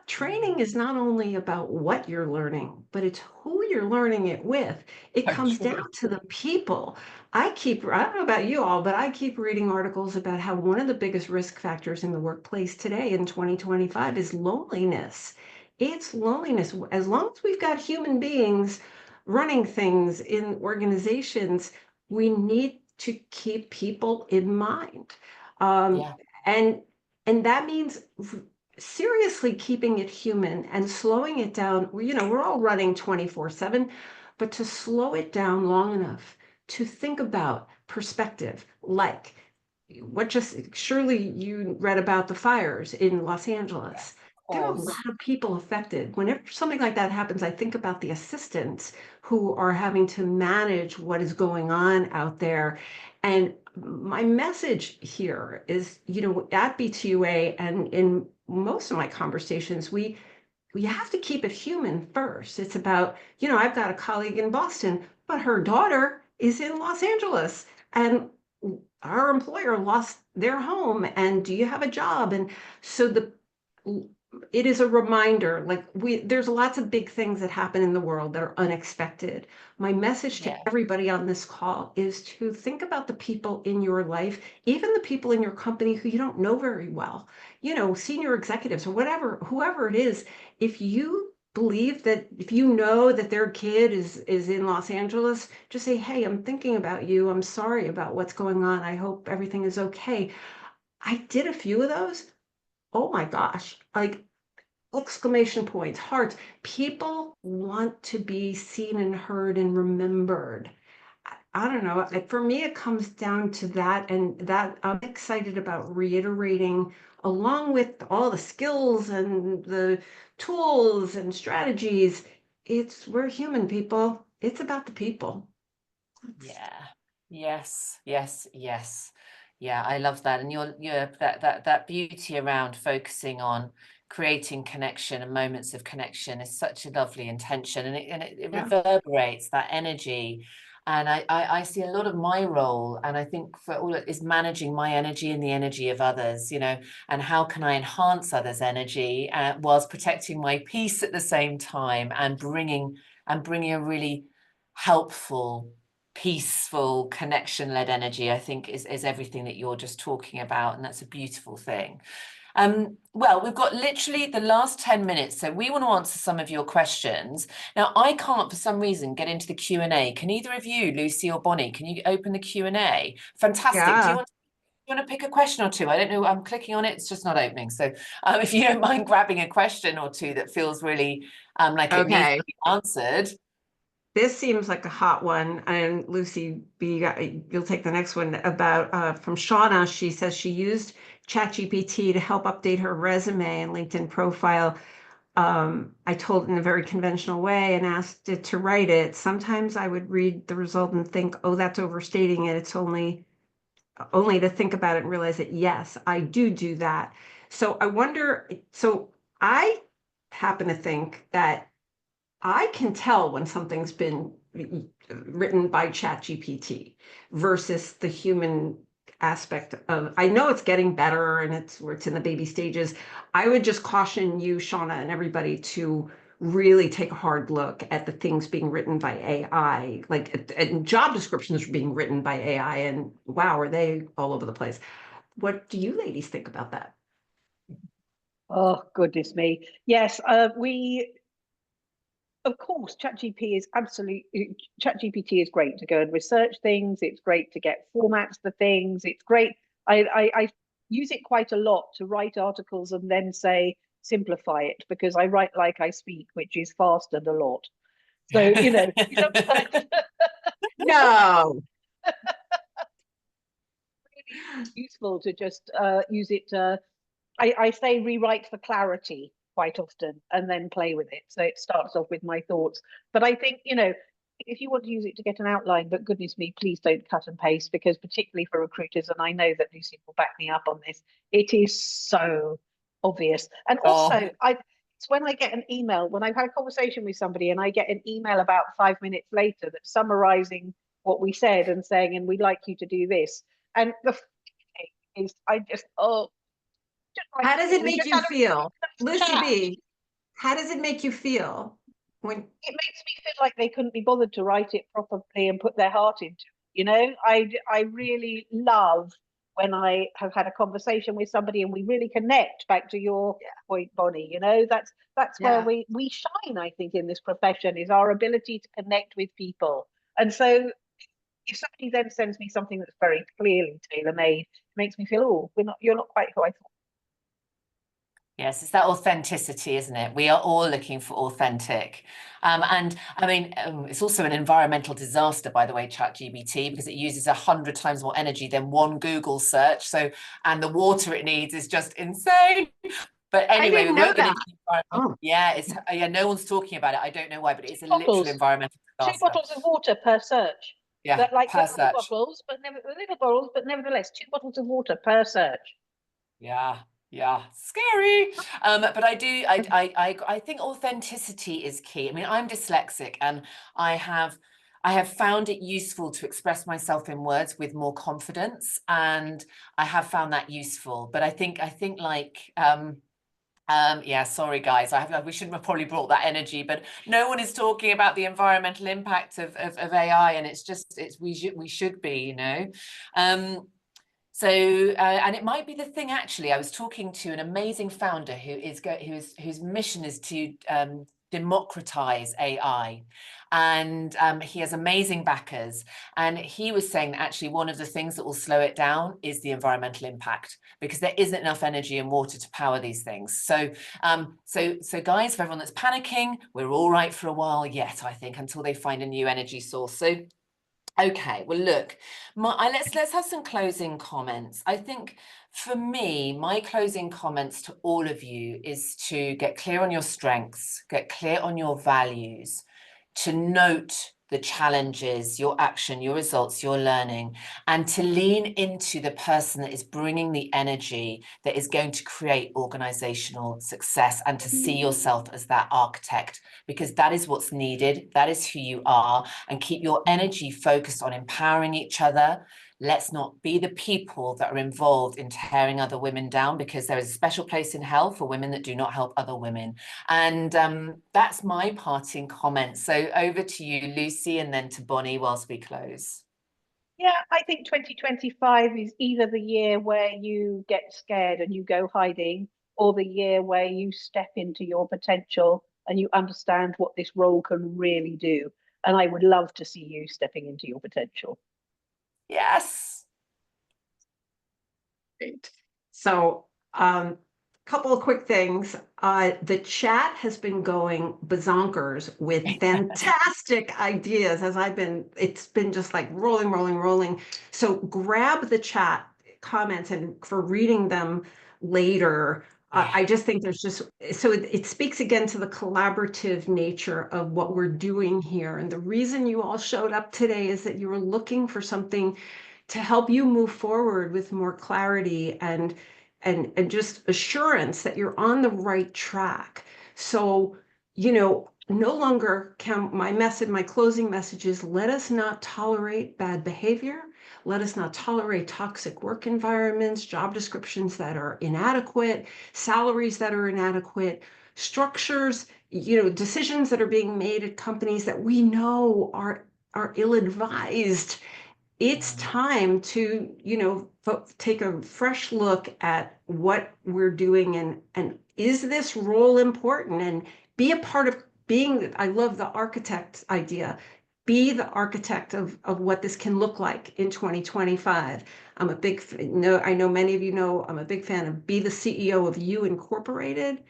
Training is not only about what you're learning, but it's who you're learning it with. It comes down to the people. I don't know about you all, but I keep reading articles about how one of the biggest risk factors in the workplace today in 2025 is loneliness. It's loneliness. As long as we've got human beings running things in organizations, we need to keep people in mind. And that means seriously keeping it human and slowing it down. We're all running 24/7, but to slow it down long enough to think about perspective, like surely you read about the fires in Los Angeles. There are a lot of people affected. Whenever something like that happens, I think about the assistants who are having to manage what is going on out there. And my message here is, at BTUA and in most of my conversations, we have to keep it human first. It's about, I've got a colleague in Boston, but her daughter is in Los Angeles, and our employer lost their home, and do you have a job? And so it is a reminder, there's lots of big things that happen in the world that are unexpected. My message to everybody on this call is to think about the people in your life, even the people in your company who you don't know very well, senior executives or whoever it is. If you believe that, if you know that their kid is in Los Angeles, just say, hey, I'm thinking about you. I'm sorry about what's going on. I hope everything is okay. I did a few of those. Oh my gosh, exclamation points, hearts. People want to be seen and heard and remembered. I don't know. For me, it comes down to that, and that I'm excited about reiterating, along with all the skills and the tools and strategies. We're human, people. It's about the people. Yeah. Yes. Yeah, I love that. And that beauty around focusing on creating connection and moments of connection is such a lovely intention, and it reverberates that energy. And I see a lot of my role, and I think for all it is managing my energy and the energy of others, and how can I enhance others' energy whilst protecting my peace at the same time, and bringing a really helpful, peaceful, connection-led energy, I think is everything that you're just talking about, and that's a beautiful thing. Well, we've got literally the last 10 minutes, so we want to answer some of your questions. Now, I can't, for some reason, get into the Q&A. Can either of you, Lucy or Bonnie, can you open the Q&A? Fantastic. Yeah. Do you want to pick a question or two? I don't know. I'm clicking on it. It's just not opening. So if you don't mind grabbing a question or two that feels really like it needs to be answered. This seems like a hot one. And Lucy, you'll take the next one about from Shauna. She says she used ChatGPT to help update her resume and LinkedIn profile. I told it in a very conventional way and asked it to write it. Sometimes I would read the result and think, oh, that's overstating it. It's only to think about it and realize that, yes, I do that. So I wonder, I happen to think that I can tell when something's been written by ChatGPT versus the human aspect of, I know it's getting better and it's in the baby stages. I would just caution you, Shauna, and everybody to really take a hard look at the things being written by AI, like and job descriptions being written by AI, and wow, are they all over the place. What do you ladies think about that? Oh, goodness me. Yes, we, of course, ChatGPT is great to go and research things. It's great to get formats for things. It's great. I use it quite a lot to write articles and then say, simplify it, because I write like I speak, which is fast and a lot. So, sometimes No. it's useful to just use it to, I say rewrite for clarity quite often and then play with it. So it starts off with my thoughts. But I think, if you want to use it to get an outline, but goodness me, please don't cut and paste, because particularly for recruiters, and I know that Lucy will back me up on this, it is so obvious. And also, it's when I get an email, when I've had a conversation with somebody and I get an email about 5 minutes later that's summarizing what we said and saying, and we'd like you to do this. And the thing is, I just, How does it make you feel? Lucy chat. B, how does it make you feel when It makes me feel like they couldn't be bothered to write it properly and put their heart into it. I really love when I have had a conversation with somebody and we really connect, back to your point, Bonnie. That's where we shine, I think, in this profession, is our ability to connect with people. And so if somebody then sends me something that's very clearly tailor-made, it makes me feel, oh, you're not quite who I thought. Yes, it's that authenticity, isn't it? We are all looking for authentic. And I mean, it's also an environmental disaster, by the way, ChatGPT, because it uses 100 times more energy than one Google search. So, and the water it needs is just insane. But anyway, we won't get into the environment. Yeah, no one's talking about it. I don't know why, but it's a literal environmental disaster. 2 bottles of water per search. Yeah, that, like per the search. bottles, but little bottles, but nevertheless, 2 bottles of water per search. Yeah, scary. But I think authenticity is key. I mean, I'm dyslexic, and I have found it useful to express myself in words with more confidence, and I have found that useful. But I think like yeah, sorry guys, we shouldn't have probably brought that energy, but no one is talking about the environmental impact of AI, and we should be, So, and it might be the thing, actually. I was talking to an amazing founder whose mission is to democratize AI. And he has amazing backers. And he was saying that actually one of the things that will slow it down is the environmental impact, because there isn't enough energy and water to power these things. So, so guys, for everyone that's panicking, we're all right for a while yet, I think, until they find a new energy source. So, okay, well, look, let's have some closing comments. I think for me, my closing comments to all of you is to get clear on your strengths, get clear on your values, to note the challenges, your action, your results, your learning, and to lean into the person that is bringing the energy that is going to create organizational success, and to see yourself as that architect, because that is what's needed. That is who you are. And keep your energy focused on empowering each other. Let's not be the people that are involved in tearing other women down, because there is a special place in hell for women that do not help other women. And that's my parting comment. So over to you, Lucy, and then to Bonnie whilst we close. Yeah, I think 2025 is either the year where you get scared and you go hiding, or the year where you step into your potential and you understand what this role can really do. And I would love to see you stepping into your potential. Yes. Great. So, couple of quick things. The chat has been going bazonkers with fantastic ideas as it's been just like rolling. So grab the chat comments, and for reading them later, I just think it speaks again to the collaborative nature of what we're doing here. And the reason you all showed up today is that you were looking for something to help you move forward with more clarity and just assurance that you're on the right track. So, no longer can my closing message is, let us not tolerate bad behavior. Let us not tolerate toxic work environments, job descriptions that are inadequate, salaries that are inadequate, structures decisions that are being made at companies that we know are ill-advised. It's time to, take a fresh look at what we're doing and is this role important, and be a part of being, I love the architect idea. Be the architect of what this can look like in 2025. I'm a big, I know many of you know, I'm a big fan of Be the CEO of You Incorporated.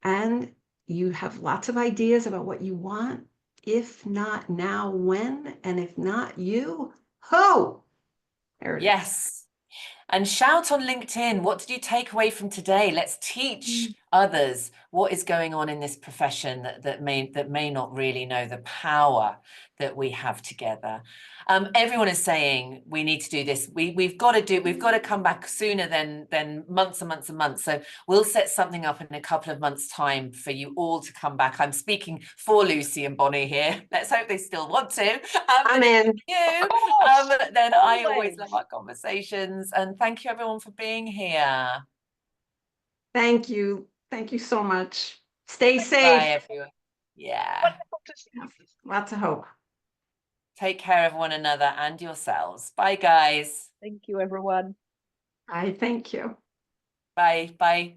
And you have lots of ideas about what you want. If not now, when? And if not you, who? There it is. Yes. And shout on LinkedIn, what did you take away from today? Let's teach others what is going on in this profession that may not really know the power that we have together. Everyone is saying we need to do this. We've got to come back sooner than months and months and months. So we'll set something up in a couple of months' time for you all to come back. I'm speaking for Lucy and Bonnie here. Let's hope they still want to. I'm in. You, then I always love our conversations, and thank you everyone for being here. Thank you. Thank you so much. Stay safe. Bye, everyone. Yeah. Wonderful to see you. Lots of hope. Take care of one another and yourselves. Bye, guys. Thank you, everyone. I thank you. Bye. Bye.